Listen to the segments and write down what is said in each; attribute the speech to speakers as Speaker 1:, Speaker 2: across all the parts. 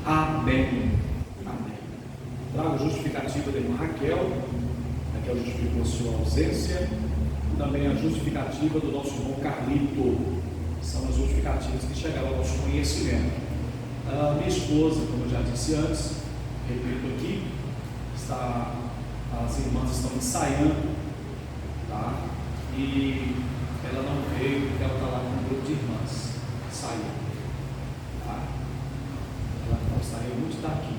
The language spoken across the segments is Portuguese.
Speaker 1: Amém. Amém. Trago a justificativa da irmã Raquel. Raquel justificou sua ausência. Também a justificativa do nosso irmão Carlito. São as justificativas que chegaram ao nosso conhecimento. A minha esposa, como eu já disse antes, repito aqui, as irmãs estão ensaiando, tá? E ela não veio porque ela está lá com um grupo de irmãs ensaiando, tá? Ela não gostaria muito de estar aqui,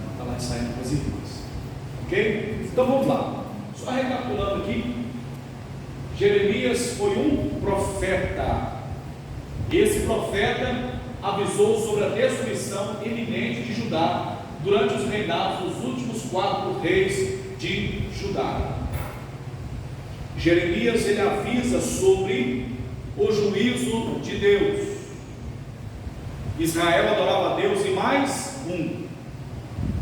Speaker 1: ela está lá ensaiando com as irmãs, ok? Então vamos lá, só recapitulando aqui. Jeremias foi um profeta. Esse profeta avisou sobre a destruição iminente de Judá durante os reinados dos últimos 4 reis de Judá. Jeremias ele avisa sobre o juízo de Deus. Israel adorava a Deus e mais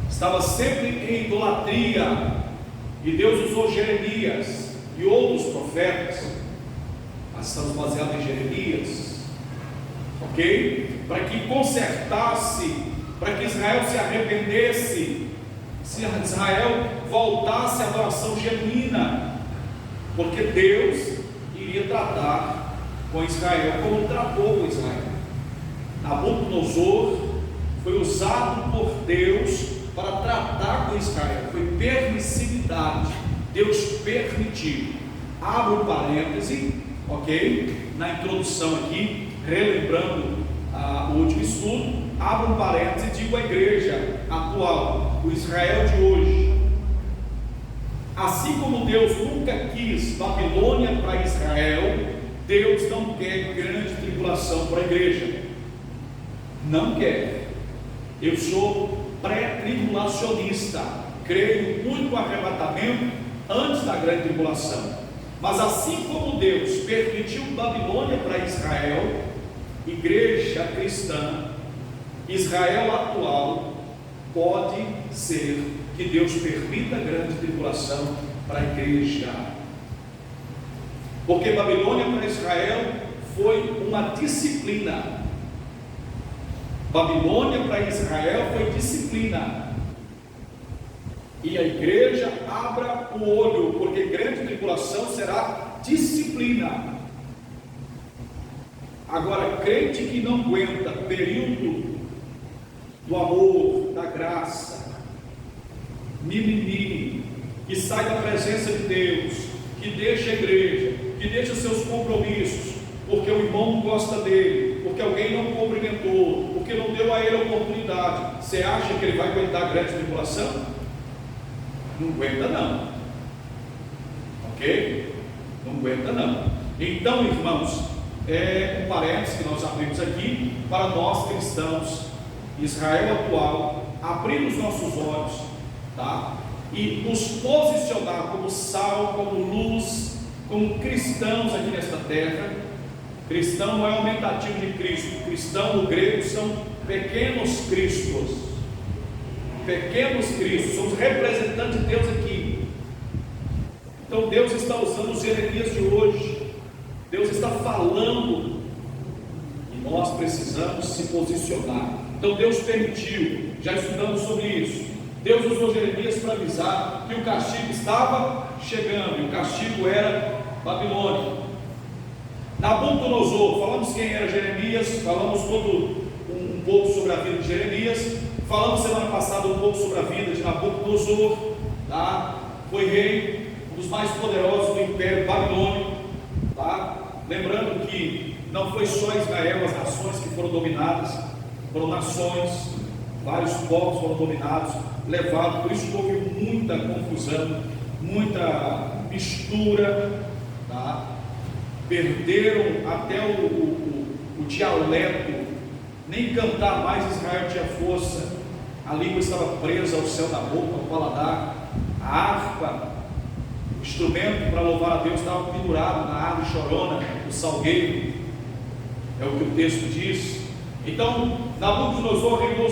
Speaker 1: estava sempre em idolatria, e Deus usou Jeremias e outros profetas, mas estamos baseados em Jeremias, ok? Para que consertasse, para que Israel se arrependesse, se Israel voltasse à adoração genuína, porque Deus iria tratar com Israel como tratou com Israel. Nabucodonosor foi usado por Deus para tratar com Israel, foi permissividade. Deus permitiu. Abro um parêntese, ok? Na introdução aqui, relembrando o último estudo, abro um parêntese e digo à igreja atual, o Israel de hoje. Assim como Deus nunca quis Babilônia para Israel, Deus não quer grande tribulação para a igreja. Não quer. Eu sou pré-tribulacionista, creio muito no arrebatamento antes da grande tribulação. Mas assim como Deus permitiu Babilônia para Israel, igreja cristã, Israel atual, pode ser que Deus permita a grande tribulação para a igreja, porque Babilônia para Israel foi uma disciplina. Babilônia para Israel foi disciplina. E a igreja abra o olho, porque grande tribulação será disciplina. Agora, crente que não aguenta período do amor, da graça, mimimi, que sai da presença de Deus, que deixa a igreja, que deixa seus compromissos, porque o irmão não gosta dele, porque alguém não cumprimentou, porque não deu a ele a oportunidade. Você acha que ele vai aguentar a grande tribulação? Não aguenta não, ok? Não aguenta não. Então, irmãos, um parênteses que nós abrimos aqui para nós cristãos, Israel atual, abrir os nossos olhos, tá? E nos posicionar como sal, como luz, como cristãos aqui nesta terra. Cristão não é aumentativo de Cristo. Cristão no grego são pequenos cristos. Pequenos cristos, somos representantes de Deus aqui. Então Deus está usando os Jeremias de hoje. Deus está falando e nós precisamos se posicionar. Então Deus permitiu, já estudamos sobre isso. Deus usou Jeremias para avisar que o castigo estava chegando, e o castigo era Babilônia. Nabucodonosor, falamos quem era Jeremias, falamos um pouco sobre a vida de Jeremias. Falamos semana passada um pouco sobre a vida de Nabucodonosor, tá? Foi rei, um dos mais poderosos do Império Babilônico, tá? Lembrando que não foi só Israel, as nações que foram dominadas, foram nações, vários povos foram dominados, levados, por isso houve muita confusão, muita mistura, tá? Perderam até o dialeto, nem cantar mais Israel tinha força, a língua estava presa ao céu da boca, ao paladar, a harpa, o instrumento para louvar a Deus estava pendurado na árvore chorona, no salgueiro, é o que o texto diz. Então Nabucodonosor reinou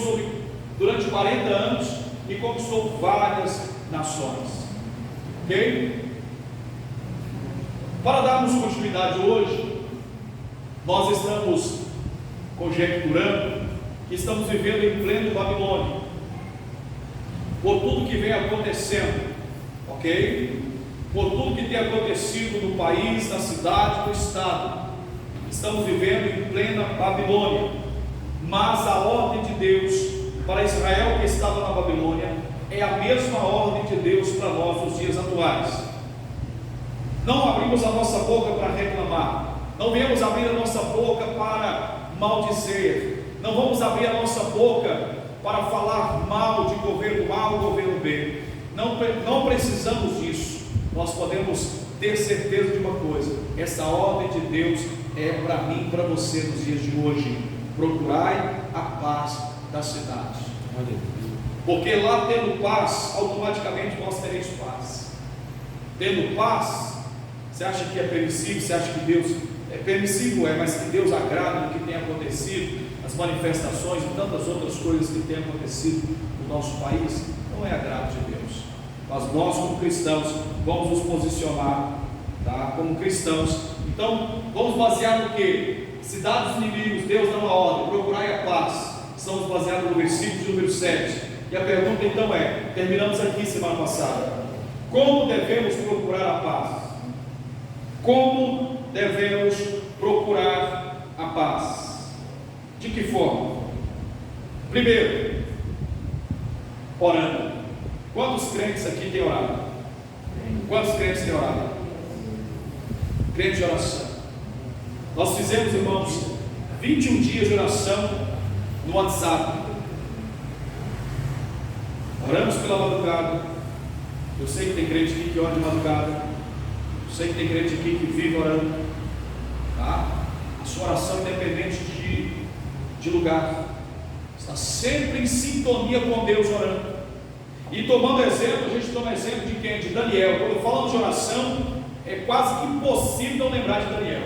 Speaker 1: durante 40 anos e conquistou várias nações, ok? Para darmos continuidade hoje, nós estamos conjecturando que estamos vivendo em pleno Babilônia, por tudo que vem acontecendo, ok? Por tudo que tem acontecido no país, na cidade, no estado, estamos vivendo em plena Babilônia. Mas a ordem de Deus para Israel que estava na Babilônia é a mesma ordem de Deus para nós nos dias atuais. Não abrimos a nossa boca para reclamar, não viemos abrir a nossa boca para maldizer, não vamos abrir a nossa boca para falar mal de governo A ou governo B. Não precisamos disso. Nós podemos ter certeza de uma coisa: essa ordem de Deus é para mim e para você nos dias de hoje. Procurai a paz da cidade, porque lá tendo paz, automaticamente nós teremos paz. Tendo paz, você acha que é permissível? Você acha que Deus é permissível? Mas que Deus agrada no que tem acontecido, as manifestações e tantas outras coisas que têm acontecido no nosso país? Não é agrado de Deus. Mas nós, como cristãos, vamos nos posicionar, tá? Como cristãos. Então, vamos basear no que? Cidades inimigos, Deus dá uma ordem: procurai a paz. Estamos baseados no versículo de número 7. E a pergunta então é, terminamos aqui semana passada: como devemos procurar a paz? Como devemos procurar a paz? De que forma? Primeiro, orando. Quantos crentes aqui têm orado? Quantos crentes têm orado? Crente de oração. Nós fizemos, irmãos, 21 dias de oração no WhatsApp. Oramos pela madrugada. Eu sei que tem crente aqui que ora de madrugada. Eu sei que tem crente aqui que vive orando, tá? A sua oração é independente de lugar. Está sempre em sintonia com Deus orando. E tomando exemplo, a gente toma exemplo de quem? De Daniel. Quando falamos de oração, é quase que impossível não lembrar de Daniel.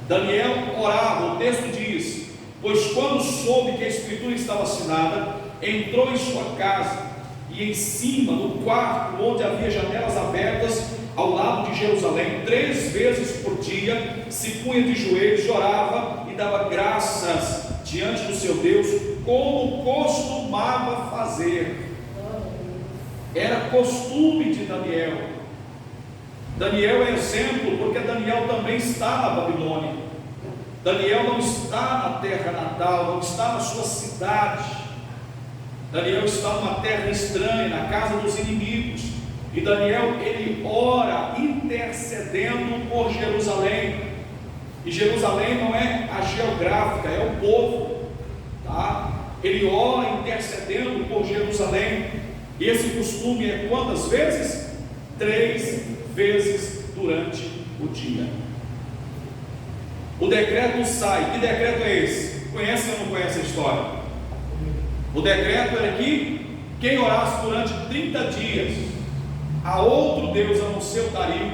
Speaker 1: Daniel orava, o texto diz: pois quando soube que a escritura estava assinada, entrou em sua casa, e em cima, no quarto onde havia janelas abertas, ao lado de Jerusalém, 3 vezes por dia, se punha de joelhos, orava e dava graças diante do seu Deus, como costumava fazer. Era costume de Daniel. Daniel é exemplo, porque Daniel também está na Babilônia. Daniel não está na terra natal, não está na sua cidade. Daniel está numa terra estranha, na casa dos inimigos. E Daniel, ele ora intercedendo por Jerusalém. E Jerusalém não é a geográfica, é o povo, tá? Ele ora intercedendo por Jerusalém. E esse costume é quantas vezes? 3 vezes durante o dia. O decreto sai. Que decreto é esse? Conhece ou não conhece a história? O decreto era que quem orasse durante 30 dias a outro Deus a não ser o Dario,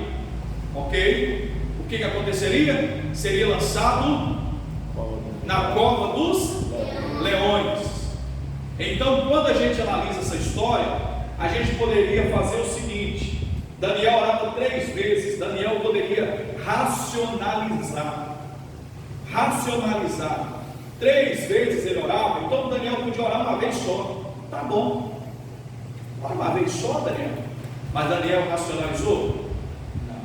Speaker 1: ok? O que aconteceria? Seria lançado na cova dos leões. Então, quando a gente analisa essa história, a gente poderia fazer o seguinte: Daniel orava 3 vezes. Daniel poderia racionalizar. 3 vezes ele orava. Então Daniel podia orar uma vez só. Tá bom, ora uma vez só, Daniel. Mas Daniel racionalizou? Não.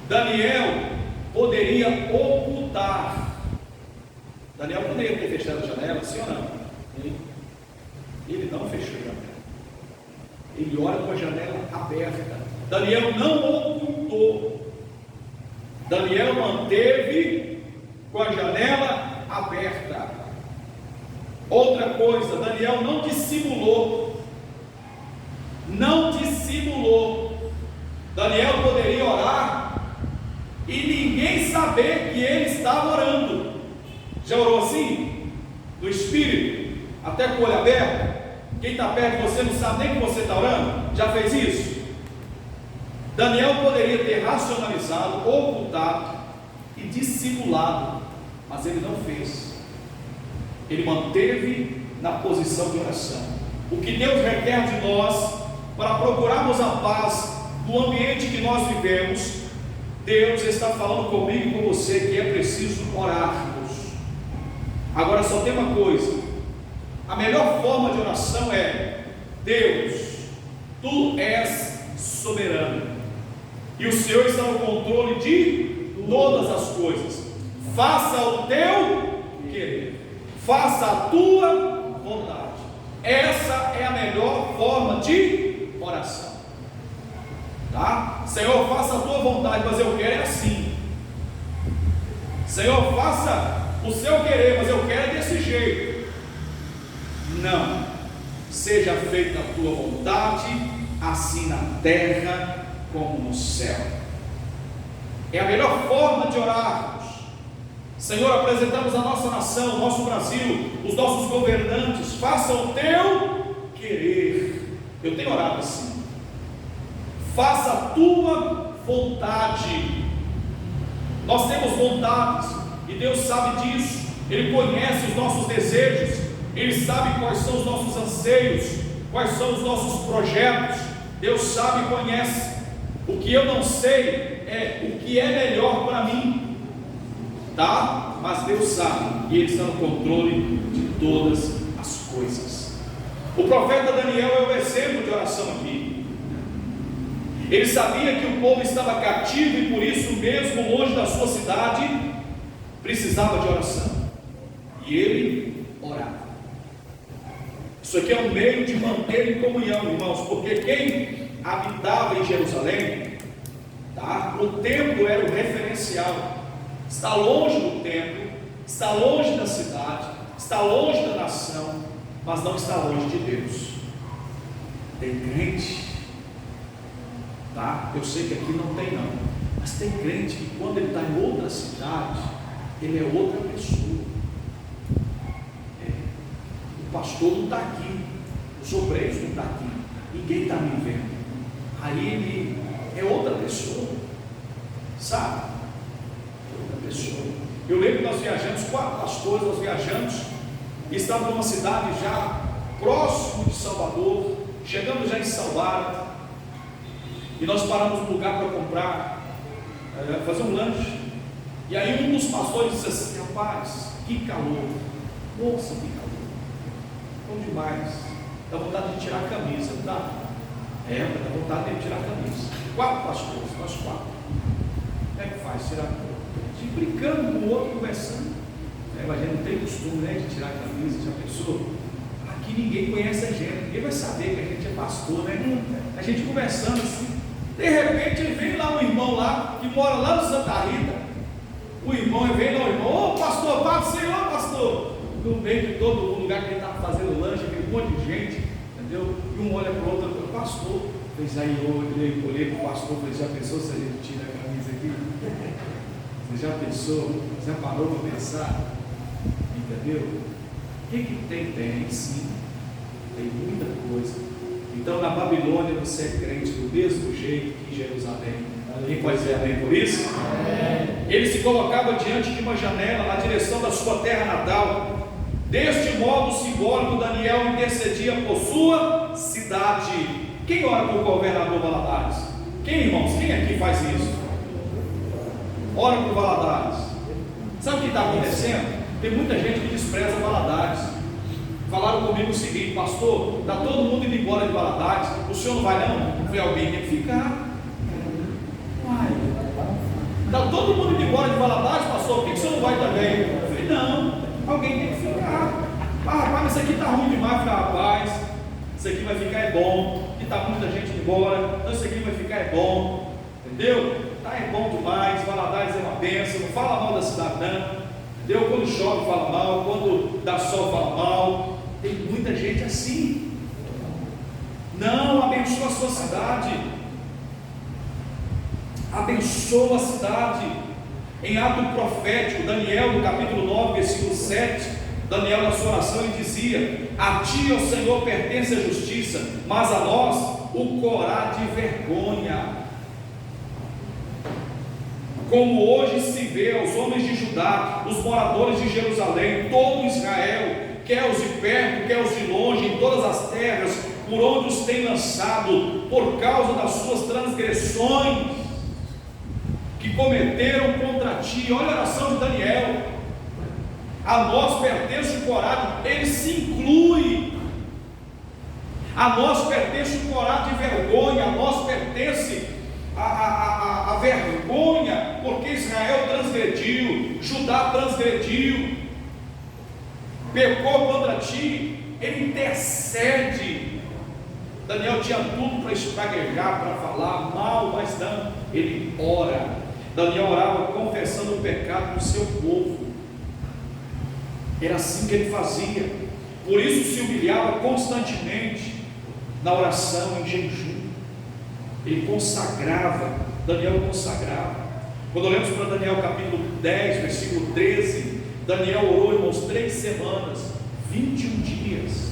Speaker 1: Daniel poderia ocultar. Daniel poderia ter fechado a janela, sim ou não? Ele não fechou a janela. Ele ora com a janela aberta. Daniel não ocultou. Daniel manteve com a janela aberta. Outra coisa, Daniel não dissimulou. Daniel poderia orar e ninguém saber que ele estava orando. Já orou assim? No Espírito, até com o olho aberto? Quem está perto de você não sabe nem que você está orando? Já fez isso? Daniel poderia ter racionalizado, ocultado e dissimulado, mas ele não fez. Ele manteve na posição de oração. O que Deus requer de nós para procurarmos a paz no ambiente que nós vivemos, Deus está falando comigo e com você que é preciso orarmos. Agora só tem uma coisa: a melhor forma de oração é: Deus, Tu és soberano, e o Senhor está no controle de todas as coisas. Faça o Teu querer, faça a Tua vontade. Essa é a melhor forma de oração, tá? Senhor, faça a Tua vontade, mas eu quero é assim. Senhor, faça o Seu querer, mas eu quero é desse jeito. Não, seja feita a Tua vontade, assim na terra como no céu. É a melhor forma de orarmos. Senhor, apresentamos a nossa nação, o nosso Brasil, os nossos governantes. Faça o Teu querer. Eu tenho orado assim: faça a Tua vontade. Nós temos vontades e Deus sabe disso. Ele conhece os nossos desejos, Ele sabe quais são os nossos anseios, quais são os nossos projetos. Deus sabe e conhece. O que eu não sei é o que é melhor para mim, tá? Mas Deus sabe, e Ele está no controle de todas as coisas. O profeta Daniel é o exemplo de oração aqui. Ele sabia que o povo estava cativo e por isso mesmo longe da sua cidade precisava de oração, e ele orava. Isso aqui é um meio de manter em comunhão, irmãos, porque quem habitava em Jerusalém, tá? O templo era o referencial. Está longe do templo, está longe da cidade, está longe da nação, mas não está longe de Deus. Tem crente, tá? Eu sei que aqui não tem não, mas tem crente que quando ele está em outra cidade, ele é outra pessoa. O pastor não está aqui, os obreiros não estão aqui, ninguém está me vendo. Aí ele é outra pessoa, sabe? Outra pessoa. Eu lembro que nós viajamos, 4 pastores, nós viajamos e estávamos numa cidade já próximo de Salvador, chegamos já em Salvador, e nós paramos no lugar para comprar, fazer um lanche. E aí um dos pastores disse assim: rapaz, que calor, nossa, que calor, bom demais, dá vontade de tirar a camisa, não dá? Dá vontade de tirar a camisa. 4 pastores, nós 4. Como é que faz? Tirar a camisa? Brincando com o outro, conversando. Mas a gente não tem costume, né, de tirar a camisa. Já pensou? Aqui ninguém conhece a gente, ninguém vai saber que a gente é pastor, né? A gente conversando assim, de repente vem lá um irmão lá, que mora lá no Santa Rita. O irmão vem lá, o irmão: ô pastor, paz do Senhor, pastor. No meio de todo o lugar que ele estava fazendo lanche, aquele monte de gente, entendeu? E um olha para o outro: pastor. Fez aí, eu olhei para o pastor, falei: já pensou se a gente tira a camisa aqui? Você já pensou? Já parou para pensar? Entendeu? O que tem? Tem sim, tem muita coisa. Então na Babilônia você é crente do mesmo jeito que em Jerusalém. Quem pode dizer amém por isso? Ele se colocava diante de uma janela na direção da sua terra natal. Deste modo simbólico, Daniel intercedia por sua cidade. Quem ora por governador Valadares? Quem, irmãos? Quem aqui faz isso? Ora por Valadares. Sabe o que está acontecendo? Tem muita gente que despreza Valadares. Falaram comigo o seguinte: pastor, está todo mundo indo embora de Valadares, o senhor não vai não? Eu falei: alguém tem que ficar. Está todo mundo indo embora de Valadares, pastor, por que o senhor não vai também? Eu falei: não, alguém tem que ficar. Rapaz, mas isso aqui está ruim demais. Eu falei: rapaz, isso aqui vai ficar é bom, que está muita gente indo embora, então isso aqui vai ficar é bom, entendeu? Está é bom demais, Valadares é uma bênção, não fala mal da cidade não, entendeu? Quando chove fala mal, quando dá sol fala mal. Tem muita gente assim. Não, abençoa a sua cidade, abençoa a cidade. Em ato profético, Daniel no capítulo 9, versículo 7, Daniel na sua oração ele dizia: a ti, ó Senhor, pertence a justiça, mas a nós o corá de vergonha. Como hoje se vê aos homens de Judá, os moradores de Jerusalém, todo Israel, quer os de perto, quer os de longe, em todas as terras, por onde os tem lançado, por causa das suas transgressões que cometeram contra ti. Olha a oração de Daniel: a nós pertence o coragem. Ele se inclui. A nós pertence o coragem de vergonha, a nós pertence a vergonha, porque Israel transgrediu, Judá transgrediu, pecou contra ti. Ele intercede. Daniel tinha tudo para espraguejar, para falar mal, mas não, ele ora. Daniel orava confessando o pecado do seu povo. Era assim que ele fazia. Por isso se humilhava constantemente na oração, em jejum. Ele consagrava. Daniel consagrava. Quando olhamos para Daniel capítulo 10, versículo 13, Daniel orou, irmãos, 3 semanas, 21 dias,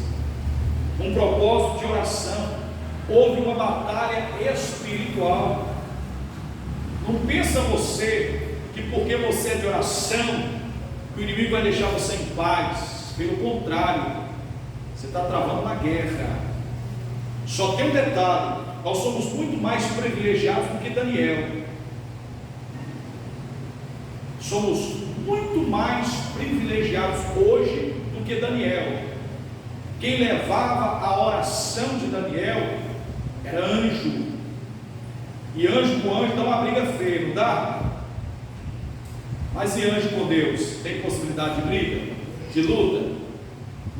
Speaker 1: um propósito de oração. Houve uma batalha espiritual. Não pensa você que porque você é de oração, que o inimigo vai deixar você em paz. Pelo contrário, você está travando uma guerra. Só tem um detalhe: nós somos muito mais privilegiados do que Daniel. Somos muito mais privilegiados hoje do que Daniel. Quem levava a oração de Daniel era anjo. E anjo com anjo dá uma briga feia, não dá? Mas e anjo com Deus? Tem possibilidade de briga? De luta?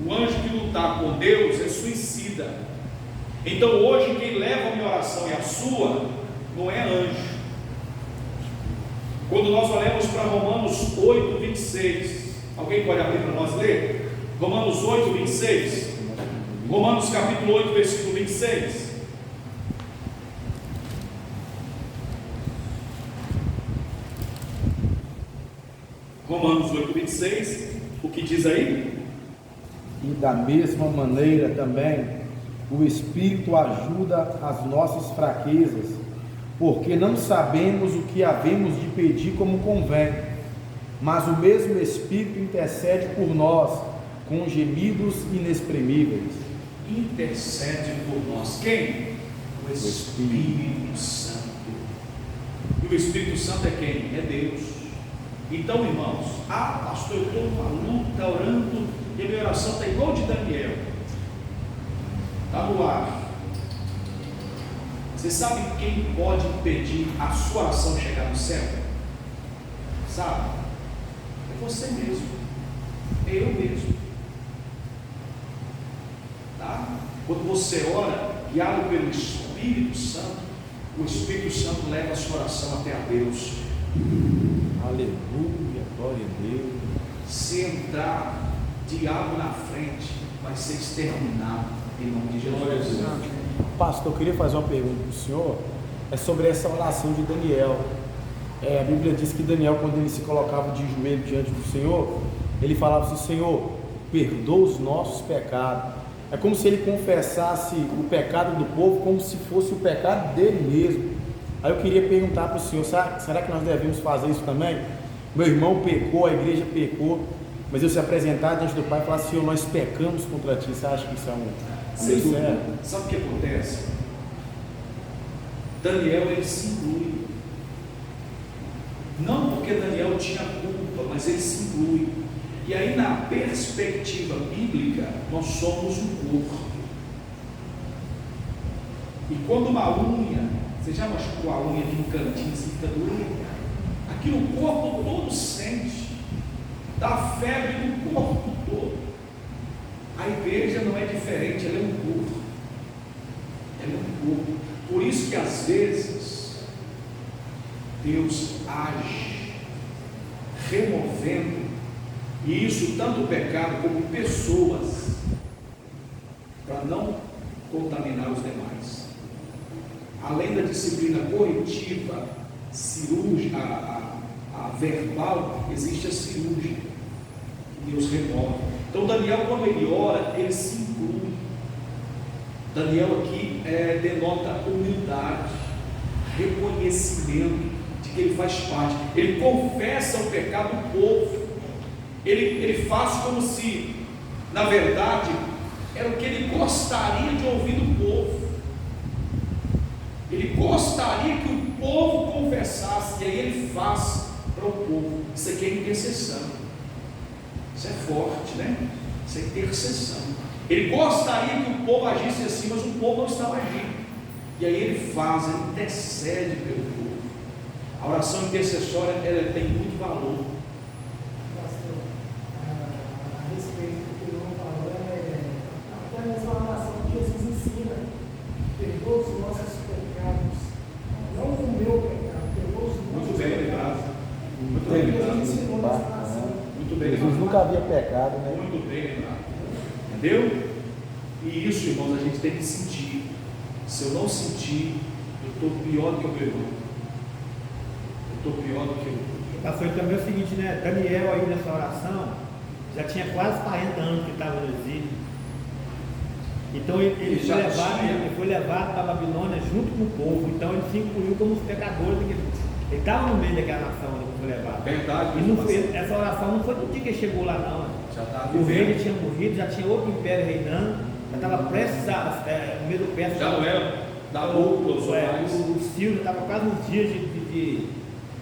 Speaker 1: O anjo que lutar com Deus é suicida. Então hoje quem leva a minha oração e a sua não é anjo. Quando nós olhamos para Romanos 8, 26, alguém pode abrir para nós ler? Romanos 8, 26. Romanos capítulo 8, versículo 26. Romanos 8, 26. O que diz aí?
Speaker 2: E da mesma maneira também o Espírito ajuda as nossas fraquezas, porque não sabemos o que havemos de pedir como convém, mas o mesmo Espírito intercede por nós com gemidos inexprimíveis.
Speaker 1: Intercede por nós. Quem? O Espírito Santo. E o Espírito Santo é quem? É Deus. Então, irmãos, pastor, eu estou numa luta, orando, e a minha oração está igual de Daniel. Está no ar. Você sabe quem pode impedir a sua oração chegar no céu? Sabe? É você mesmo. É eu mesmo. Tá? Quando você ora, guiado pelo Espírito Santo, o Espírito Santo leva a sua oração até a Deus.
Speaker 2: Aleluia, glória a Deus.
Speaker 1: Se entrar diabo na frente, vai ser exterminado em nome de Jesus.
Speaker 2: Pastor, eu queria fazer uma pergunta para o senhor. É sobre essa oração de Daniel. A Bíblia diz que Daniel, quando ele se colocava de joelho diante do Senhor, ele falava assim: Senhor, perdoa os nossos pecados. É como se ele confessasse o pecado do povo como se fosse o pecado dele mesmo. Aí eu queria perguntar para o senhor: será que nós devemos fazer isso também? Meu irmão pecou, a igreja pecou, mas eu se apresentar diante do Pai e falar: Senhor, nós pecamos contra ti. Você acha que isso é certo?
Speaker 1: Sabe o que acontece? Daniel, ele se inclui. Não porque Daniel tinha culpa, mas ele se inclui. E aí, na perspectiva bíblica, nós somos um corpo. E quando uma unha, você já machucou a unha aqui no cantinho, assim, fica doendo? Aqui no corpo todo sente, dá febre no corpo todo. A igreja não é diferente, ela é um corpo. Ela é um corpo. Por isso que às vezes Deus age removendo, e isso tanto o pecado como pessoas, para não contaminar os demais. Além da disciplina corretiva, cirúrgica, a verbal, existe a cirúrgica. Deus remove. Então Daniel, quando ele ora, ele se inclui. Daniel aqui denota humildade, reconhecimento de que ele faz parte. Ele confessa o pecado do povo. Ele faz como se, na verdade, era o que ele gostaria de ouvir do povo. Ele gostaria que o povo confessasse, e aí ele faz para o povo. Isso aqui é intercessão. Isso é forte, né? Isso é intercessão. Ele gostaria que o povo agisse assim, mas o povo não estava agindo. E aí ele faz, ele intercede pelo povo. A oração intercessória, ela tem muito valor.
Speaker 3: Pastor, a respeito do que o irmão falou, apenas uma oração que Jesus ensina: perdoa os nossos pecados, não o meu pecado, perdoa os nossos
Speaker 1: Muito bem
Speaker 3: pecados.
Speaker 1: lembrado. Muito
Speaker 3: Ele
Speaker 1: bem lembrado.
Speaker 3: ensinou nessa oração.
Speaker 1: Muito bem
Speaker 2: Jesus
Speaker 1: lembrado.
Speaker 2: nunca havia pecado, né?
Speaker 1: Muito bem lembrado. Entendeu? E isso, irmãos, a gente tem que sentir. Se eu não sentir, eu estou pior do que o meu irmão. Eu estou pior do que o
Speaker 4: Pastor, também é o seguinte, né? Daniel aí nessa oração já tinha quase 40 anos que estava no exílio. Então ele foi levado para a Babilônia junto com o povo. Então ele se incluiu como os pecadores. Ele estava no meio daquela nação quando foi levado.
Speaker 1: Verdade.
Speaker 4: E não foi, essa oração não foi no dia que ele chegou lá, não.
Speaker 1: Já está
Speaker 4: O rei já tinha morrido, já tinha outro império reinando, já estava prestes no meio do perto.
Speaker 1: Já não era da boca dos homens.
Speaker 4: O Ciro já estava quase uns dias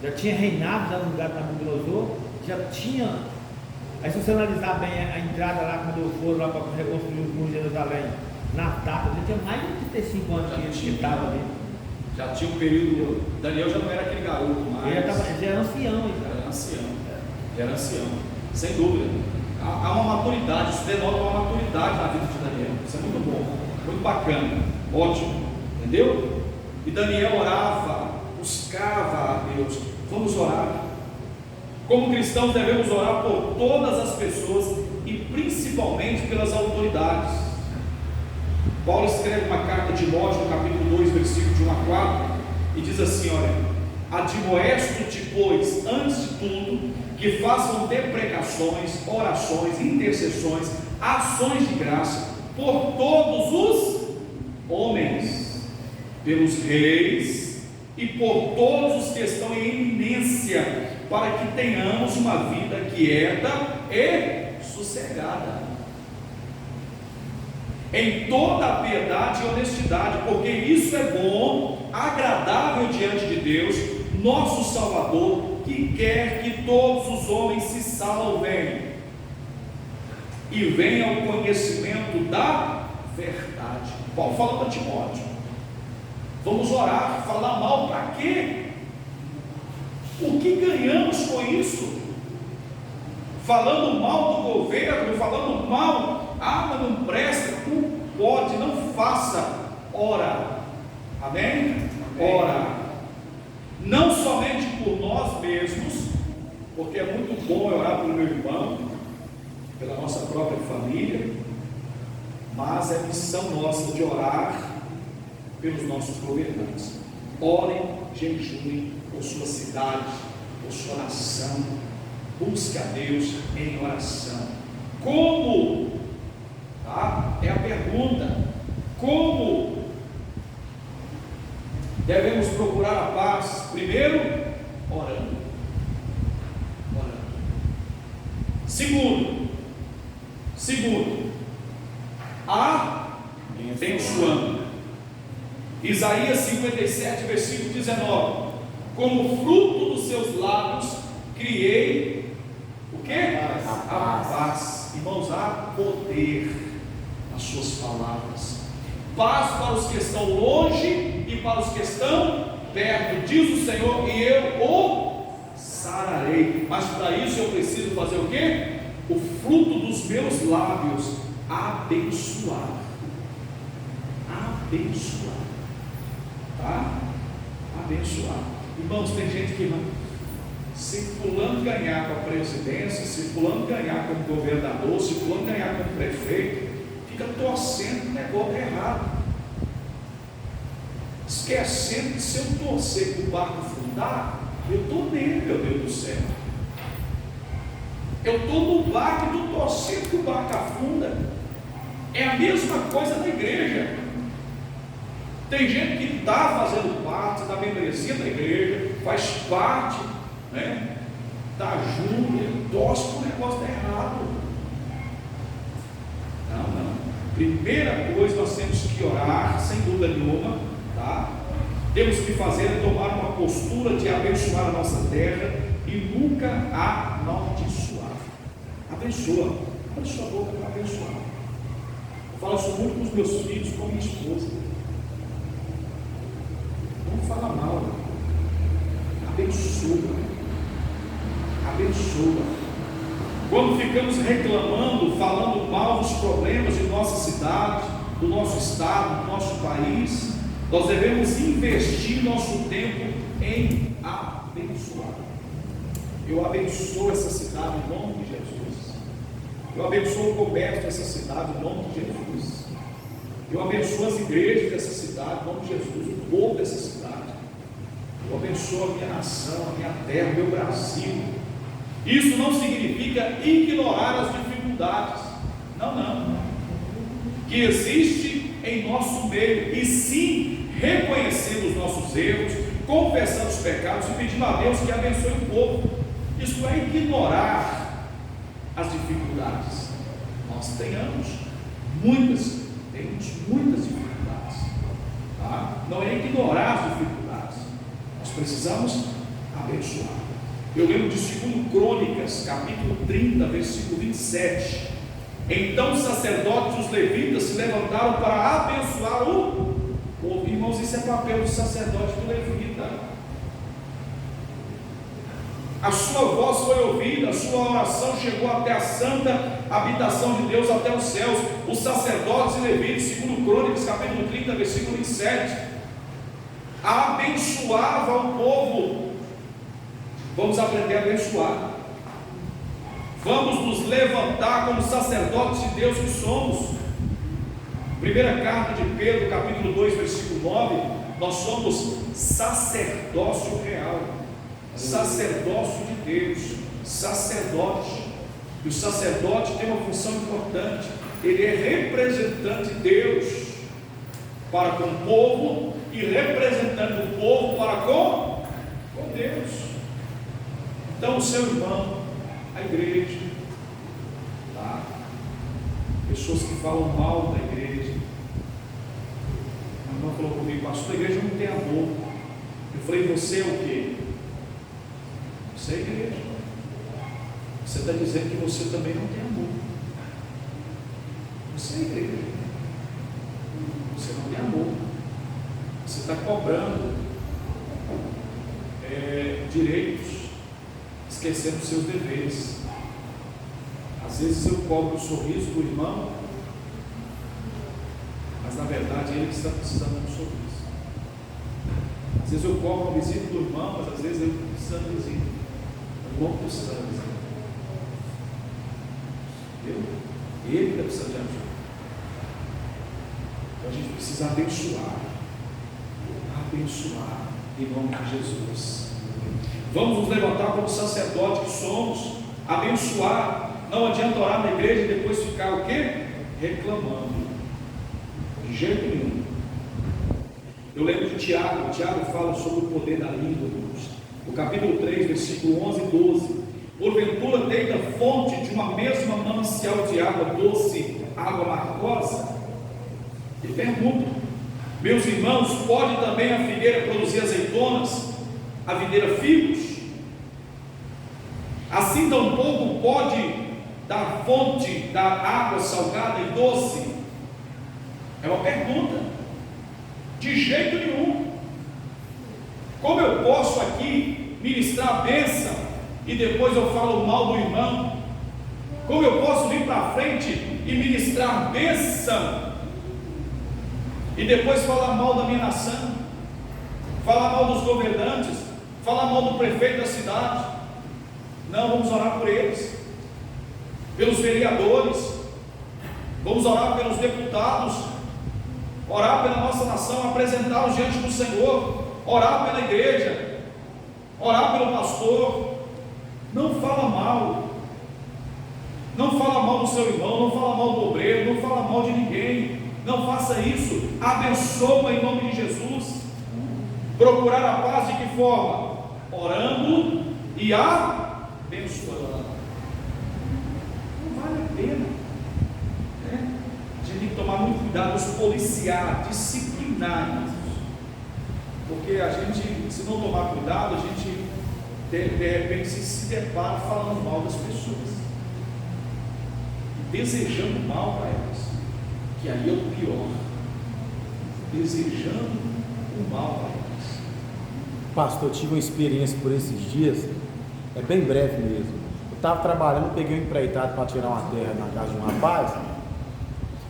Speaker 4: já tinha reinado já no lugar de Nabucodonosor, já tinha. Aí se você analisar bem a entrada lá, quando foram lá para reconstruir os muros de Jerusalém, na data, já tinha mais de 35 anos que ele estava ali.
Speaker 1: Já tinha um período. Daniel já não era aquele garoto mais.
Speaker 4: Ele já era ancião.
Speaker 1: Era ancião. Ele era ancião. Sem dúvida. Há uma maturidade, isso denota uma maturidade na vida de Daniel. Isso é muito bom, muito bacana, ótimo. Entendeu? E Daniel orava, buscava a Deus. Vamos orar. Como cristãos devemos orar por todas as pessoas e principalmente pelas autoridades. Paulo escreve uma carta a Timóteo, no capítulo 2, versículo de 1 a 4, e diz assim: olha, admoesto-te, pois, antes de tudo, que façam deprecações, orações, intercessões, ações de graça, por todos os homens, pelos reis e por todos os que estão em eminência, para que tenhamos uma vida quieta e sossegada, em toda a piedade e honestidade, porque isso é bom, agradável diante de Deus, nosso Salvador, que quer que todos os homens se salvem e venham ao conhecimento da verdade. Paulo fala para Timóteo: vamos orar. Falar mal para quê? O que ganhamos com isso? Falando mal do governo, falando mal, mas não presta, não pode, não faça. Ora, amém? Ora, não somente por nós mesmos, porque é muito bom orar pelo meu irmão, pela nossa própria família, mas é missão nossa de orar pelos nossos governantes. Orem, jejuem por sua cidade, por sua nação, busque a Deus em oração. Como? Tá? É a pergunta. Como devemos procurar a paz? Primeiro, orando. Segundo, abençoando. Isaías 57, versículo 19: como fruto dos seus lábios criei o que? A paz. Irmãos, há poder nas suas palavras. Paz para os que estão longe e para os que estão perto, diz o Senhor, e eu o sararei. Mas para isso eu preciso fazer o quê? O fruto dos meus lábios, abençoar. Abençoar. Tá? Abençoar. Irmãos, tem gente que se fulano ganhar para a presidência, se fulano ganhar como governador, se fulano ganhar como prefeito, fica torcendo o negócio errado, esquecendo que se eu torcer para o barco afundar, eu estou nele, meu Deus do céu. Eu estou no barco e estou torcendo que o barco afunda. É a mesma coisa na igreja. Tem gente que está fazendo parte da membresia da igreja, faz parte, né? Está junto, ele torce para o negócio dar errado. Não. Primeira coisa, nós temos que orar, sem dúvida nenhuma, tá? Temos que fazer é tomar uma postura de abençoar a nossa terra e nunca amaldiçoar. Abençoa, abre sua boca para abençoar. Eu falo isso muito com os meus filhos, com a minha esposa. Não fala mal, abençoa, abençoa. Quando ficamos reclamando, falando mal dos problemas de nossa cidade, do nosso estado, do nosso país, nós devemos investir nosso tempo em abençoar. Eu abençoo essa cidade em nome de Jesus. Eu abençoo o comércio dessa cidade em nome de Jesus. Eu abençoo as igrejas dessa cidade em nome de Jesus, o povo dessa cidade. Eu abençoo a minha nação, a minha terra, o meu Brasil. Isso não significa ignorar as dificuldades, não, que existe em nosso meio, e sim reconhecendo os nossos erros, confessando os pecados e pedindo a Deus que abençoe o povo. Isso não é ignorar as dificuldades. Nós temos muitas dificuldades, tá? Não é ignorar as dificuldades, nós precisamos abençoar. Eu lembro de 2 Crônicas, capítulo 30, versículo 27. Então os sacerdotes e os levitas se levantaram para abençoar o povo. Irmãos, isso é papel do sacerdote e do levita. A sua voz foi ouvida, a sua oração chegou até a santa habitação de Deus, até os céus. Os sacerdotes e levitas, 2 Crônicas, capítulo 30, versículo 27, abençoavam o povo. Vamos aprender a abençoar. Vamos nos levantar como sacerdotes de Deus que somos. Primeira carta de Pedro, capítulo 2, versículo 9. Nós somos sacerdócio real, sacerdócio de Deus, sacerdote. E o sacerdote tem uma função importante. Ele é representante de Deus para com o povo e representante do povo para com Deus. Então o seu irmão, a igreja, tá? Pessoas que falam mal da igreja. A irmã falou comigo: pastor, a igreja não tem amor. Eu falei: você é o quê? Você é a igreja. Você está dizendo que você também não tem amor. Você é a igreja. Você não tem amor. Você está cobrando direitos, esquecendo os seus deveres. Às vezes eu cobro o sorriso do irmão, mas na verdade é ele que está precisando de um sorriso. Às vezes eu cobro a visita do irmão, mas às vezes ele precisa de visita. O irmão precisa de visita. Ele que precisa de ajuda. Então a gente precisa abençoar em nome de Jesus. Vamos nos levantar como sacerdote que somos, abençoar. Não adianta orar na igreja e depois ficar o quê? Reclamando. De jeito nenhum. Eu lembro de Tiago. Tiago fala sobre o poder da língua, irmãos. No capítulo 3, versículo 11 e 12. Porventura deita fonte de uma mesma manancial de água doce, água margosa? E pergunto: meus irmãos, pode também a figueira produzir azeitonas, a videira figos? Assim tampouco pode dar fonte da água salgada e doce? É uma pergunta. De jeito nenhum. Como eu posso aqui ministrar a bênção e depois eu falo mal do irmão? Como eu posso vir para frente e ministrar bênção e depois falar mal da minha nação, falar mal dos governantes, falar mal do prefeito da cidade? Não, vamos orar por eles, pelos vereadores, vamos orar pelos deputados, orar pela nossa nação, apresentá-los diante do Senhor, orar pela igreja, orar pelo pastor. Não fala mal, não fala mal do seu irmão, não fala mal do obreiro, não fala mal de ninguém. Não faça isso. Abençoa em nome de Jesus. Procurar a paz de que forma? Orando e abençoando. Não vale a pena, né? A gente tem que tomar cuidados policiais, disciplinares. Porque a gente, se não tomar cuidado, a gente de repente se depara falando mal das pessoas, desejando mal para elas, que aí é o pior, desejando o mal para elas.
Speaker 2: Pastor, eu tive uma experiência por esses dias, é bem breve mesmo. Eu estava trabalhando, peguei um empreitado para tirar uma terra na casa de um rapaz.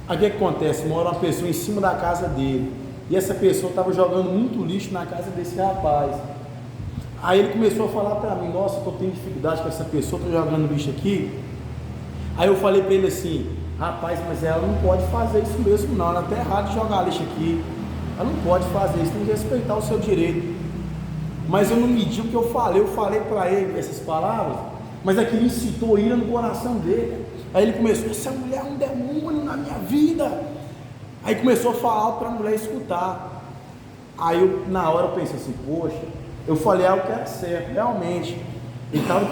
Speaker 2: Aí o que acontece? Mora uma pessoa em cima da casa dele, e essa pessoa estava jogando muito lixo na casa desse rapaz. Aí ele começou a falar para mim: nossa, eu estou tendo dificuldade com essa pessoa, estou jogando lixo aqui. Aí eu falei para ele assim: rapaz, mas ela não pode fazer isso mesmo não, ela está errada de jogar lixo aqui, ela não pode fazer isso, tem que respeitar o seu direito. Mas eu não medi o que eu falei para ele essas palavras, mas aquilo incitou ira no coração dele. Aí ele começou: essa mulher é um demônio na minha vida. Aí começou a falar para a mulher escutar. Aí na hora eu pensei assim: poxa, eu falei algo que era certo, realmente.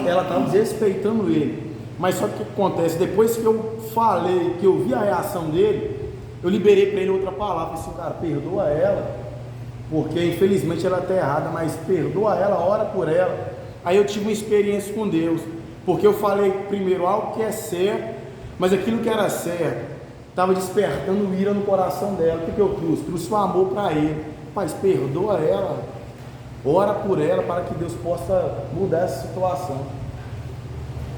Speaker 2: Ela estava desrespeitando ele. Mas só que o que acontece? Depois que eu falei, que eu vi a reação dele, eu liberei para ele outra palavra. Falei assim: cara, perdoa ela, porque infelizmente ela está errada, mas perdoa ela, ora por ela. Aí eu tive uma experiência com Deus, porque eu falei primeiro algo que é certo, mas aquilo que era certo estava despertando ira no coração dela. O que eu trouxe? Trouxe o amor para ele. Mas perdoa ela, ora por ela, para que Deus possa mudar essa situação.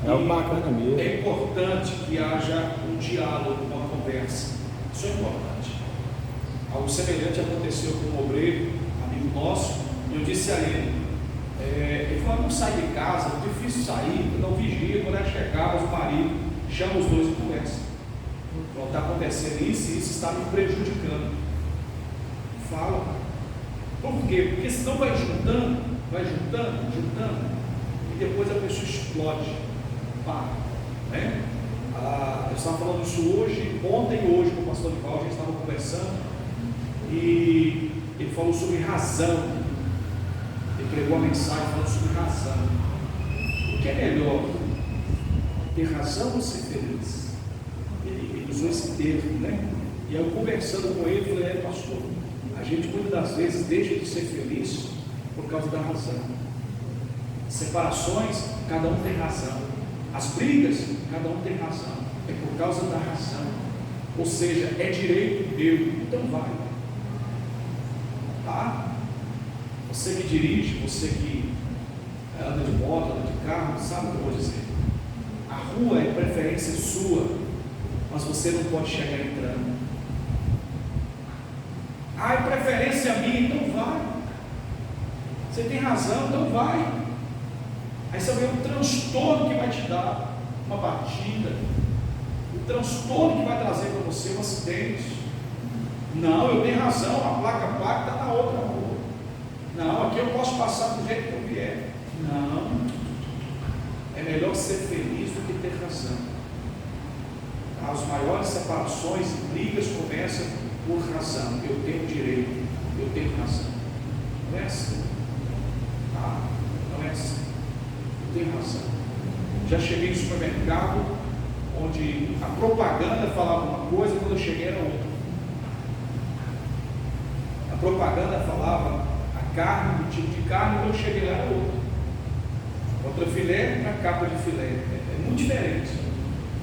Speaker 2: É algo bacana mesmo.
Speaker 1: É importante que haja um diálogo, uma conversa. Isso é importante. Algo semelhante aconteceu com um obreiro, amigo nosso, e eu disse a ele, ele falou: não sai de casa, é difícil sair, não vigia, quando ela chegava, o marido chama os dois e conversa. Então está acontecendo isso e isso está me prejudicando. Fala. Por quê? Porque senão vai juntando, e depois a pessoa explode. Pá, né? Eu estava falando isso ontem e hoje com o pastor Nivaldo, a gente estava conversando, e ele falou sobre razão. Ele pregou a mensagem falando sobre razão. O que é melhor? Ter razão ou ser feliz? Ele usou esse termo, né? E aí eu conversando com ele, falei: pastor, a gente muitas das vezes deixa de ser feliz por causa da razão. Separações, cada um tem razão. As brigas, cada um tem razão. É por causa da razão. Ou seja, é direito meu, então vai. Tá? Você que dirige, você que anda de moto, anda de carro, sabe o que eu vou dizer. A rua é preferência sua, mas você não pode chegar entrando. É preferência minha, então vai. Você tem razão, então vai. Aí você vê o transtorno que vai te dar uma batida, o transtorno que vai trazer para você um acidente. Não, eu tenho razão, a placa está na outra rua. Não, aqui eu posso passar do jeito que eu vier. Não, é melhor ser feliz do que ter razão. As maiores separações e brigas começam por razão. Eu tenho direito, eu tenho razão. Não é assim. Não é assim. Eu tenho razão. Já cheguei no supermercado onde a propaganda falava uma coisa, quando eu cheguei era outra. A propaganda falava a carne, o tipo de carne, quando eu cheguei lá era outra. Outra filé, a capa de filé. É muito diferente.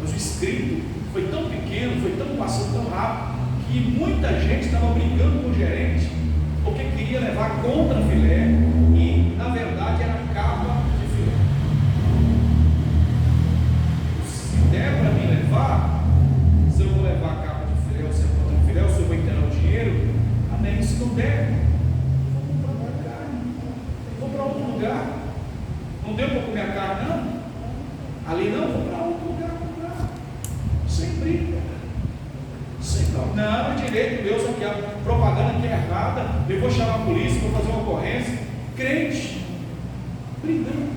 Speaker 1: Mas o escrito foi tão pequeno, foi tão passando tão rápido, que muita gente estava brigando com o gerente porque queria levar contra filé e na verdade era capa de filé. Se der para mim levar, se eu vou levar a capa de filé ou se é contra filé, ou se eu vou enterrar o dinheiro, amém. Se não der, vou comprar uma carne, vou para outro lugar. Não deu para comer a carne, não? Ali não, vou para outro lugar comprar. Sem briga. Não, é direito meu, só que a propaganda que é errada, eu vou chamar a polícia, vou fazer uma ocorrência. Crente, brigando.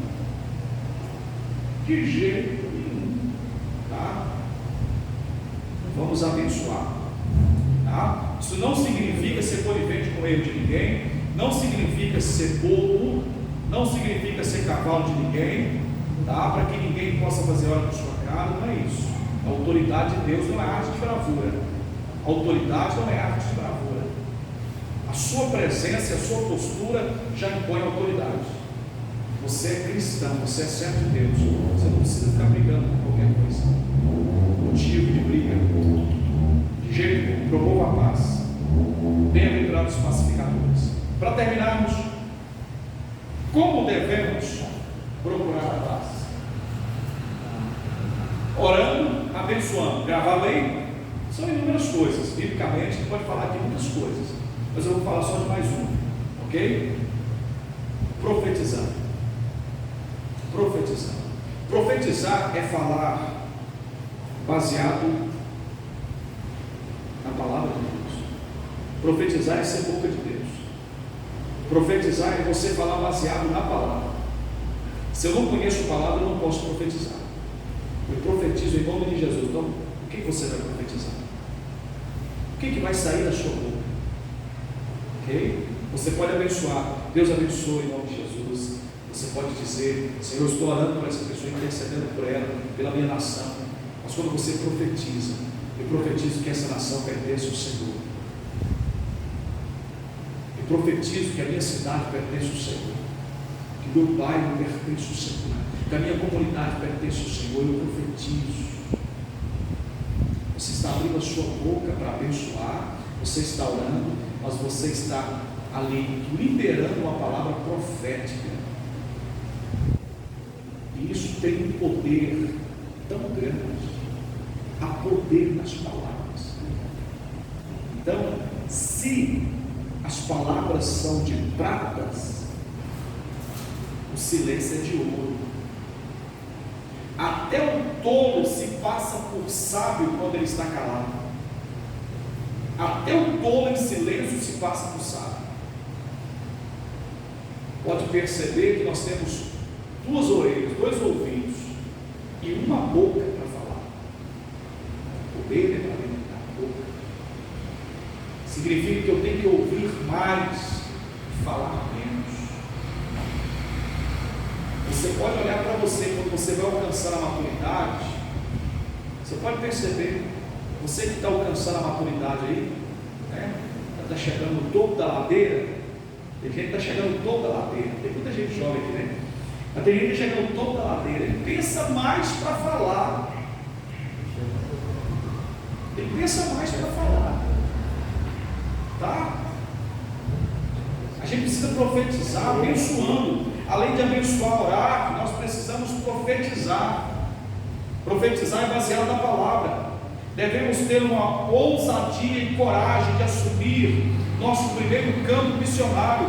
Speaker 1: De jeito nenhum. Tá? Vamos abençoar. Tá? Isso não significa ser conivente com o erro de ninguém, não significa ser bobo, não significa ser cavalo de ninguém, tá? Para que ninguém possa fazer hora na sua cara, não é isso. A autoridade de Deus não é arte de bravura. Autoridade não é arte de bravura. A sua presença e a sua postura já impõe autoridade. Você é cristão, você é servo de Deus. Você não precisa ficar brigando com qualquer coisa. Motivo de briga. De jeito nenhum. Promova a paz. Bem-aventurados os pacificadores. Para terminarmos, como devemos procurar a paz? Orando, abençoando. Gravar a lei são inúmeras coisas. Biblicamente, a gente pode falar de muitas coisas, mas eu vou falar só de mais uma, ok? Profetizando. Profetizando. Profetizar é falar baseado na palavra de Deus. Profetizar é ser boca de Deus. Profetizar é você falar baseado na palavra. Se eu não conheço a palavra, eu não posso profetizar. Eu profetizo em nome de Jesus. Então, o que você vai profetizar? O que vai sair da sua boca? Ok? Você pode abençoar. Deus abençoe em nome de Jesus. Você pode dizer: Senhor, eu estou orando por essa pessoa, intercedendo por ela, pela minha nação. Mas quando você profetiza, eu profetizo que essa nação pertence ao Senhor. Eu profetizo que a minha cidade pertence ao Senhor, que meu bairro pertence ao Senhor, que a minha comunidade pertence ao Senhor. Eu profetizo. Você está abrindo a sua boca para abençoar, você está orando, mas você está ali liberando uma palavra profética. E isso tem um poder tão grande. Há poder nas palavras. Então, se as palavras são de pratas, o silêncio é de ouro. Até o tolo se passa por sábio quando ele está calado. Até o tolo em silêncio se passa por sábio. Pode perceber que nós temos duas orelhas, dois ouvidos e uma boca para falar. O dedo é para alimentar a boca. Significa que eu tenho que ouvir mais e falar menos. Você pode olhar para você quando você vai alcançar a maturidade. Você pode perceber, você que está alcançando a maturidade aí, né? Está chegando no topo da ladeira. Tem gente que está chegando no topo da ladeira. Tem muita gente jovem aqui, né? Mas tem gente que chega no topo da ladeira. Ele pensa mais para falar. Ele pensa mais para falar. Tá? A gente precisa profetizar, abençoando. Além de abençoar, orar, nós precisamos profetizar. Profetizar é baseado na palavra. Devemos ter uma ousadia e coragem de assumir nosso primeiro campo missionário,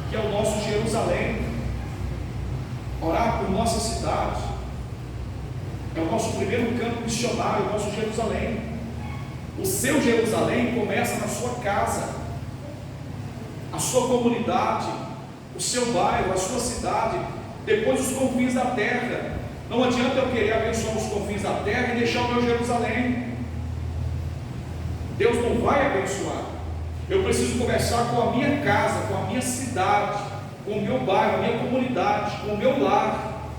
Speaker 1: que é o nosso Jerusalém. Orar por nossa cidade é o nosso primeiro campo missionário, o nosso Jerusalém. O seu Jerusalém começa na sua casa, a sua comunidade, o seu bairro, a sua cidade, depois os confins da terra. Não adianta eu querer abençoar os confins da terra e deixar o meu Jerusalém. Deus não vai abençoar. Eu preciso começar com a minha casa, com a minha cidade, com o meu bairro, a minha comunidade, com o meu lar.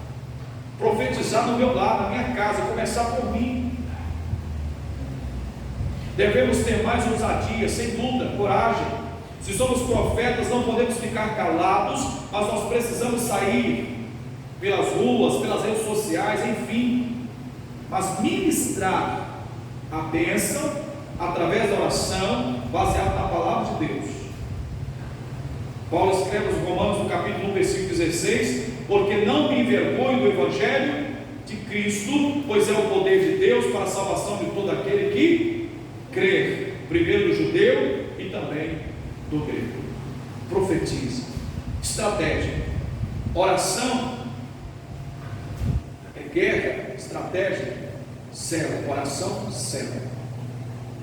Speaker 1: Profetizar no meu lar, na minha casa, começar por mim. Devemos ter mais ousadia, sem dúvida, coragem. Se somos profetas, não podemos ficar calados, mas nós precisamos sair pelas ruas, pelas redes sociais, enfim, mas ministrar a bênção através da oração, baseada na palavra de Deus. Paulo escreve aos Romanos no capítulo 1, versículo 16: porque não me envergonho do Evangelho de Cristo, pois é o poder de Deus para a salvação de todo aquele que crer, primeiro do judeu e também do grego. Profetiza. Estratégia. Oração é guerra. Estratégia, célula. Oração, célula.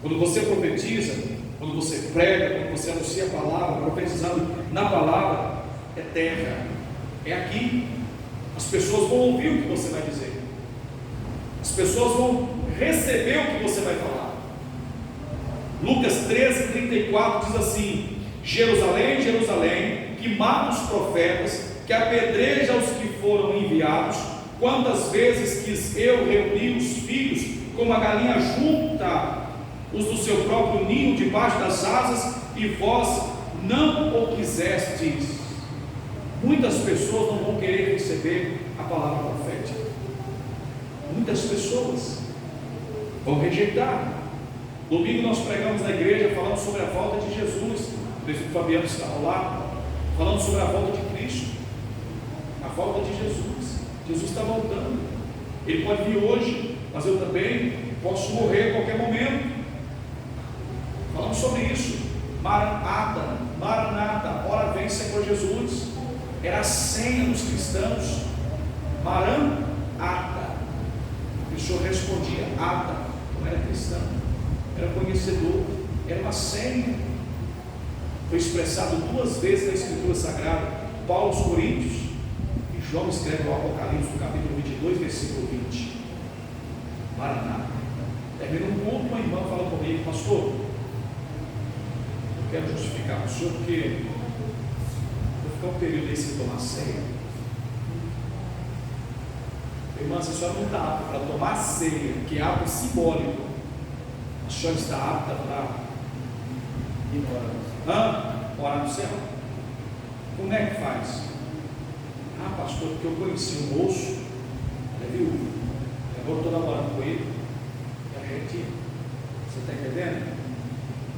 Speaker 1: Quando você profetiza, quando você prega, quando você anuncia a palavra, profetizando na palavra, é terra, é aqui. As pessoas vão ouvir o que você vai dizer, as pessoas vão receber o que você vai falar. Lucas 13:34 diz assim: Jerusalém, Jerusalém, que mata os profetas, que apedreja os que foram enviados, quantas vezes quis eu reunir os filhos, como a galinha junta os do seu próprio ninho debaixo das asas, e vós não o quisestes. Muitas pessoas não vão querer receber a palavra profética. Muitas pessoas vão rejeitar. Domingo nós pregamos na igreja falando sobre a volta de Jesus. O presbítero Fabiano estava lá, falando sobre a volta de Cristo, a volta de Jesus. Jesus está voltando. Ele pode vir hoje, mas eu também posso morrer a qualquer momento. Falamos sobre isso. Maranata, Maranata, ora vem Senhor Jesus. Era a senha dos cristãos. Maranata. O Senhor respondia ata. Não era cristão, era conhecedor, era uma senha. Foi expressado 2 vezes na Escritura Sagrada. Paulo aos Coríntios, e João escreve no Apocalipse, no capítulo 22, versículo 20. Maranata. Terminou um culto, uma irmã fala comigo: pastor, eu quero justificar para o senhor, porque eu ficar um período aí sem tomar ceia. Irmã, se a senhora não está apta para tomar ceia, que é algo simbólico, a senhora está apta para orar no céu? Como é que faz? Ah, pastor, porque eu conheci um moço, viu? Agora estou namorando com ele. Você está entendendo?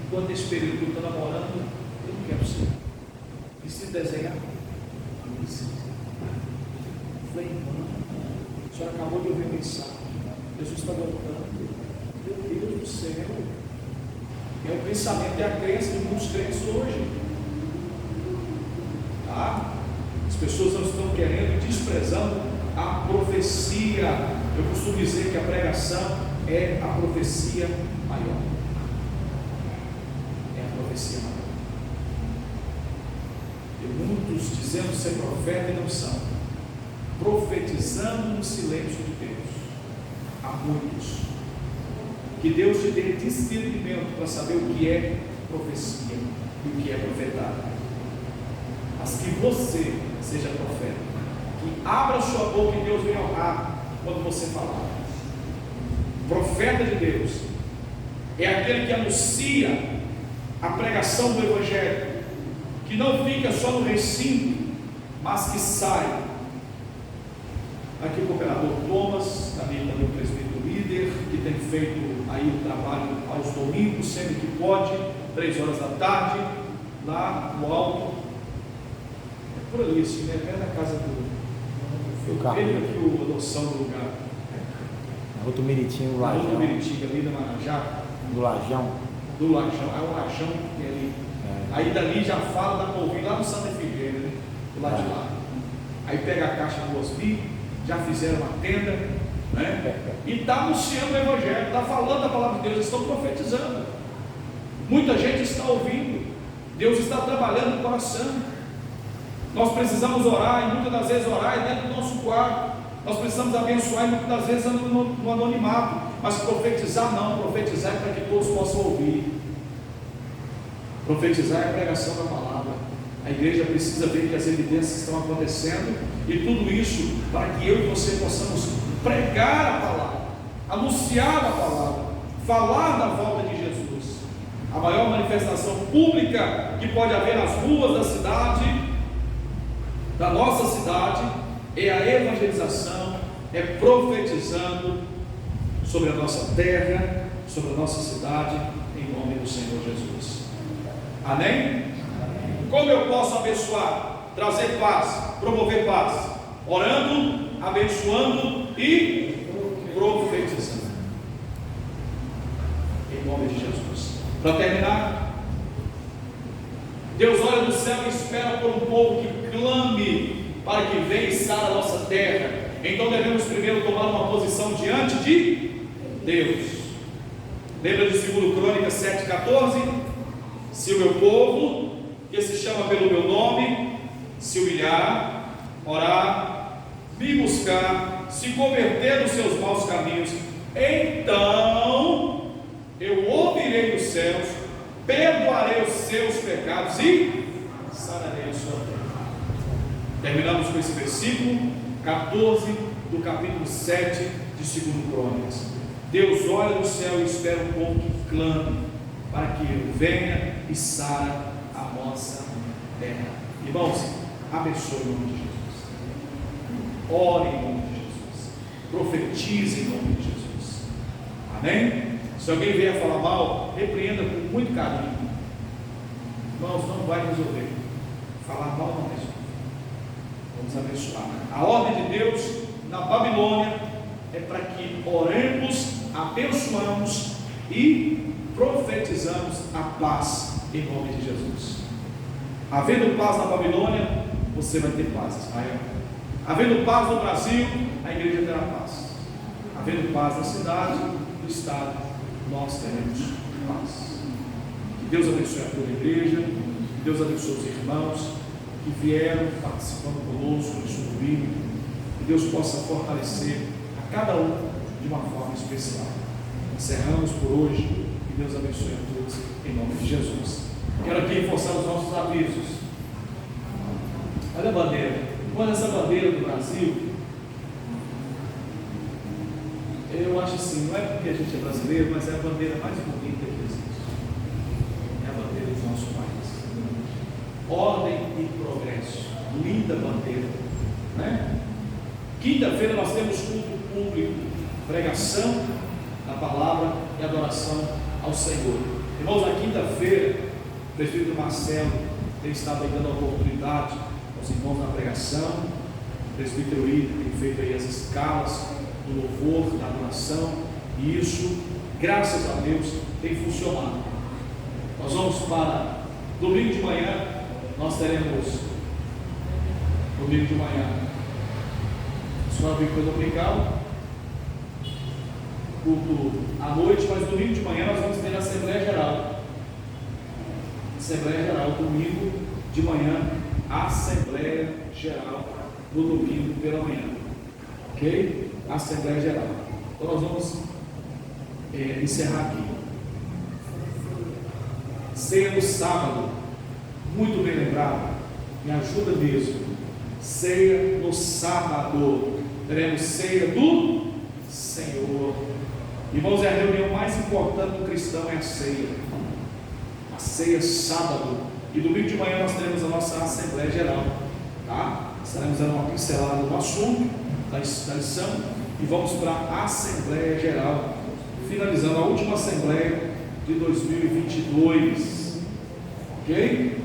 Speaker 1: Enquanto esse período que eu estou namorando, eu não quero ser. Preciso desenhar? Não precisa. Falei, irmã, a senhora acabou de ouvir a mensagem. Jesus está voltando. Meu Deus do céu. É o pensamento e a crença de muitos crentes hoje. Tá? As pessoas não estão querendo, desprezando a profecia. Eu costumo dizer que a pregação é a profecia maior. É a profecia maior. E muitos dizendo ser profeta e não são, profetizando no silêncio de Deus. Há muitos. Que Deus te dê discernimento para saber o que é profecia e o que é profetado. Mas que você seja profeta, que abra sua boca e Deus venha honrar quando você falar. Profeta de Deus é aquele que anuncia a pregação do Evangelho, que não fica só no recinto, mas que sai. Aqui o cooperador Thomas, também o presbítero líder, que tem feito aí o trabalho aos domingos, sempre que pode, 3 horas da tarde, lá no alto, é por ali, assim, né? Perto da casa do carro. Ele aqui, a noção do lugar.
Speaker 2: Outro Meritinho, do Lajão.
Speaker 1: Outro Meritinho ali da Marajá.
Speaker 2: Do Lajão.
Speaker 1: Do Lajão, é o Lajão que tem ali. Aí dali já fala da Polvinho, lá no Santa Efigênia, né? Do lado de lá. Aí pega a caixa do Osbi, já fizeram uma tenda, né? E está anunciando o Evangelho, está falando da palavra de Deus, estão profetizando. Muita gente está ouvindo, Deus está trabalhando no coração. Nós precisamos orar, e muitas das vezes orar é dentro do nosso quarto. Nós precisamos abençoar, e muitas das vezes no anonimato. Mas profetizar não, profetizar é para que todos possam ouvir. Profetizar é a pregação da palavra. A igreja precisa ver que as evidências estão acontecendo, e tudo isso para que eu e você possamos pregar a palavra, anunciar a palavra, falar da volta de Jesus. A maior manifestação pública que pode haver nas ruas da cidade, da nossa cidade, é a evangelização, é profetizando sobre a nossa terra, sobre a nossa cidade, em nome do Senhor Jesus. Amém? Como eu posso abençoar, trazer paz, promover paz? Orando, abençoando e profetizando. Em nome de Jesus. Para terminar, Deus olha do céu e espera por um povo que clame para que venha e sara a nossa terra. Então devemos primeiro tomar uma posição diante de Deus. Lembra de 2 Crônicas 7,14? Se o meu povo, que se chama pelo meu nome, se humilhar, orar, me buscar, se converter dos seus maus caminhos, então eu ouvirei dos céus, perdoarei os seus pecados e sararei a sua terra. Terminamos com esse versículo 14 do capítulo 7 de 2 Crônicas. Deus olha do céu e espera um povo que clame para que Ele venha e sara a nossa terra. Irmãos, abençoe em nome de Jesus. Ore em nome de Jesus. Profetize em nome de Jesus. Amém? Se alguém vier falar mal, repreenda com muito carinho. Irmãos, não vai resolver. Falar mal não resolve. Vamos abençoar. A ordem de Deus na Babilônia é para que oremos, abençoamos e profetizamos a paz em nome de Jesus. Havendo paz na Babilônia, você vai ter paz, Israel. Havendo paz no Brasil, a igreja terá paz. Havendo paz na cidade, no estado, nós teremos paz. Que Deus abençoe a toda a igreja, que Deus abençoe os irmãos que vieram participando conosco no estudo bíblico, que Deus possa fortalecer a cada um de uma forma especial. Encerramos por hoje, que Deus abençoe a todos, em nome de Jesus. Quero aqui reforçar os nossos avisos. Olha a bandeira. Olha essa bandeira do Brasil. Eu acho assim, não é porque a gente é brasileiro, mas é a bandeira mais bonita que existe. É a bandeira do nosso país. Ordem e progresso. Linda bandeira, né? Quinta-feira nós temos culto público, pregação da palavra e adoração ao Senhor. Irmãos, na quinta-feira, o presbítero Marcelo tem estado aí dando oportunidade aos irmãos na pregação. O presbítero Ida tem feito aí as escalas do louvor, da adoração, e isso, graças a Deus, tem funcionado. Nós vamos para domingo de manhã, nós teremos domingo de manhã, só uma coisa dominical, culto à noite, mas domingo de manhã nós vamos ter a Assembleia Geral. Assembleia Geral, domingo de manhã, Assembleia Geral, no domingo pela manhã, ok? Assembleia Geral. Então nós vamos encerrar aqui. Ceia no sábado, muito bem lembrado, me ajuda mesmo. Ceia no sábado, teremos ceia do Senhor. Irmãos, é a reunião mais importante do cristão, é a ceia. A ceia sábado. E domingo de manhã nós teremos a nossa Assembleia Geral, tá? Estaremos dando uma pincelada do assunto da lição e vamos para a Assembleia Geral, finalizando a última Assembleia de 2022, ok?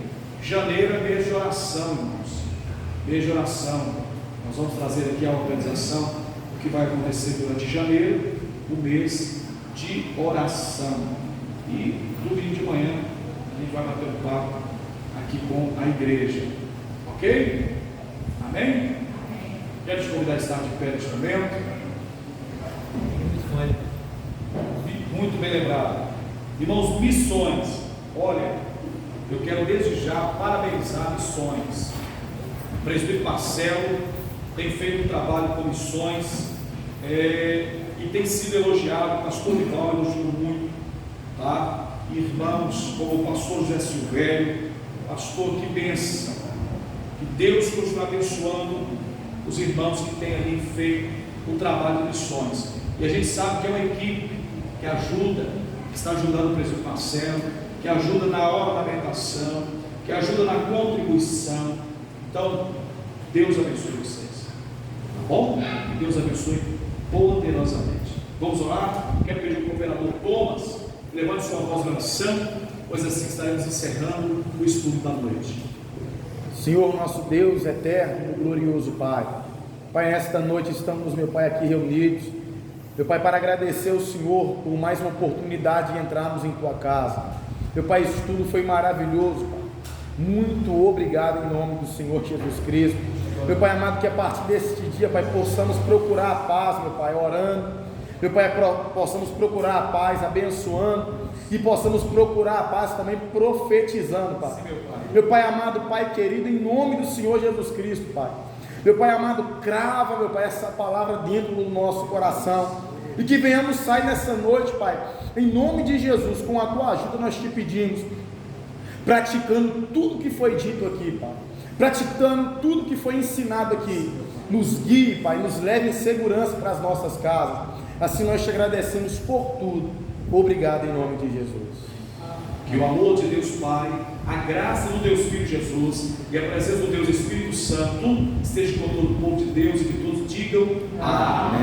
Speaker 1: Janeiro é mês de oração, irmãos, mês de oração. Nós vamos trazer aqui a organização do que vai acontecer durante janeiro, o mês de oração. E domingo de manhã a gente vai bater um papo aqui com a igreja, ok? Amém? Quero te convidar a estar de pé neste momento. Muito bem lembrado. Irmãos, missões. Olha, eu quero desde já parabenizar missões. O presbítero Marcelo tem feito um trabalho com missões e tem sido elogiado. O pastor Rival elogiou muito, tá? Irmãos como o pastor José Silvério, pastor, que bênção. Que Deus continue abençoando os irmãos que têm ali feito o trabalho de missões. E a gente sabe que é uma equipe que ajuda, que está ajudando o presbítero Marcelo, que ajuda na ornamentação, que ajuda na contribuição. Então, Deus abençoe vocês, tá bom? Que Deus abençoe poderosamente. Vamos orar? Quero pedir ao cooperador Thomas, levante sua voz na oração, pois assim estaremos encerrando o estudo da noite.
Speaker 2: Senhor, nosso Deus eterno e glorioso Pai, Pai, nesta noite estamos, meu Pai, aqui reunidos, meu Pai, para agradecer ao Senhor por mais uma oportunidade de entrarmos em Tua casa. Meu Pai, isso tudo foi maravilhoso, Pai. Muito obrigado em nome do Senhor Jesus Cristo. Meu Pai amado, que a partir deste dia, Pai, possamos procurar a paz, meu Pai, orando. Meu Pai, possamos procurar a paz abençoando e possamos procurar a paz também profetizando, Pai. Sim, meu Pai amado, Pai querido, em nome do Senhor Jesus Cristo, Pai. Meu Pai amado, crava, meu Pai, essa palavra dentro do nosso coração e que venhamos sair nessa noite, Pai, em nome de Jesus, com a Tua ajuda nós te pedimos, praticando tudo que foi dito aqui, Pai, praticando tudo que foi ensinado aqui. Nos guie, Pai, nos leve em segurança para as nossas casas. Assim nós te agradecemos por tudo, Obrigado em nome de Jesus.
Speaker 1: Que o amor de Deus Pai, a graça do Deus Filho Jesus e a presença do Deus Espírito Santo esteja com todo o povo de Deus e que todos digam amém.